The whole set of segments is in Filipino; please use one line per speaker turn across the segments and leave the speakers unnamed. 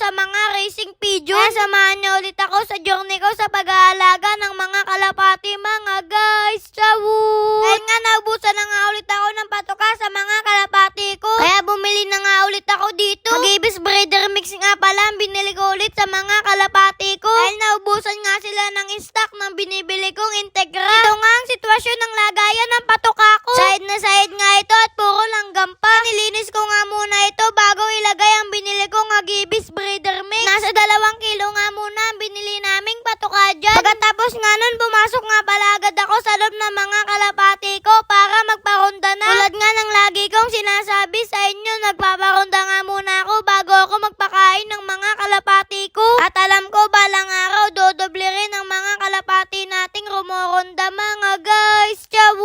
sa mga racing pigeon. Kaya samahan niyo ulit ako sa journey ko sa pag-aalaga ng mga kalapati mga guys. Ciao! Dahil nga naubusan na nga ulit ako ng patoka sa mga kalapati ko. Kaya bumili na nga ulit ako dito. Mag-ibis breeder mix nga pala ang binili ko ulit sa mga kalapati ko. Dahil naubusan nga sila ng stock ng binibili kong Integra. Ito nga ang sitwasyon ng lagayan ng patoka ko. Side na side nga ito at puro langgam pa. Nilinis ko nga muna ito bago ilagay ang binili kong Agibis breeder mix. Nasa 2 kilo nga muna ang binili naming patoka dyan. Pagkatapos nga nun, pumasok nga pala agad ako sa loob ng mga kalapati ko para magparonda na. Tulad nga ng lagi kong sinasabi sa inyo, nagpaparonda nga muna ako bago ako magpakain ng mga kalapati ko. At alam ko balang araw dodoble rin ang mga kalapati nating rumoronda mga guys. Ciao!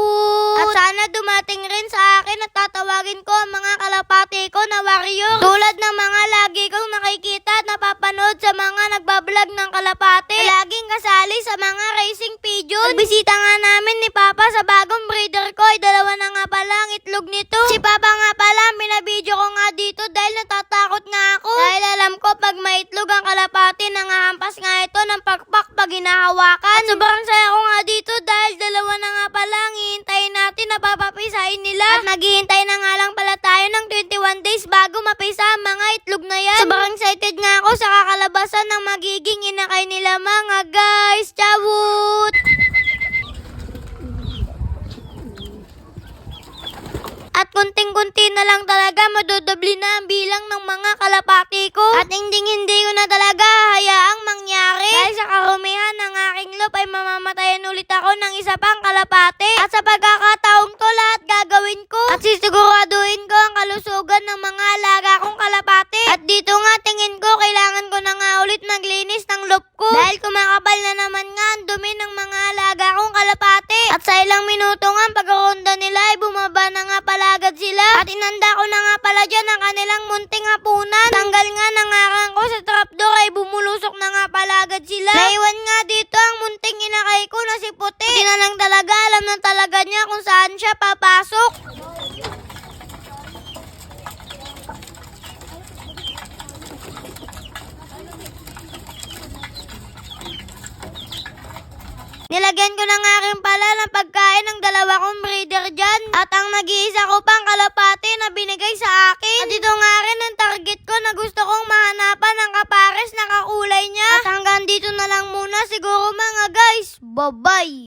At sana dumating rin sa akin at tatawagin ko ang mga kalapati ko na warrior. Tulad ng mga lagi kong nakikita at napapanood sa mga nagbablog ng kalapati. Laging kasali sa mga racing pigeon. Pagbisita nga namin ni Papa sa bagong breeder ko ay 2 na nga pala ang itlog nito. Si Papa nga pala ang binabidyo ko nga dito dahil natatakot nga ako. Dahil alam ko pag maitlog ang kalapati, nangahampas nga ito ng pakpak pag hinahawakan. At sobrang saya ko nga dito dahil 2 na nga pala ang hihintayin natin na papapisahin nila. At naghihintay na nga lang pala tayo ng 21 days bago mapisa ang mga itlog na yan. Sobrang excited nga ako sa kakalabasan ng magiging inakay nila mga guys. Ciao! At kunting-kunti na lang talaga madodobli na ang bilang ng mga kalapati ko. At hindi ko na talaga hayaang mangyari. Dahil sa karumihan ng aking loop ay mamamatayan ulit ako ng isa pang kalapati. At sa pagkakataong to lahat gagawin ko. At sisiguraduhin ko ang kalusugan ng mga alaga kong kalapati. At dito nga tingin ko kailangan ko na nga ulit maglinis ng loop ko. Dahil kumakapal na naman nga ang dumi ng mga alaga kong kalapati. At sa ilang minuto nga ang pagkaronda nila ay bumaba na nga pala agad sila. At inanda ko na nga pala dyan ang kanilang munting hapunan. Tanggal nga nangarang ko sa trapdoor ay bumulusok na nga pala agad sila. Naiwan nga dito ang munting inakay ko na si Puti. Hindi na lang talaga alam na talaga niya kung saan siya papasok. Nilagyan ko na nga rin pala ng pagkain ng 2 kong breeder dyan. At ang nag-iisa ko pang kalapati na binigay sa akin. At ito nga rin ang target ko na gusto kong mahanapan ng kapares na kakulay niya. At hanggang dito na lang muna siguro mga guys. Bye-bye!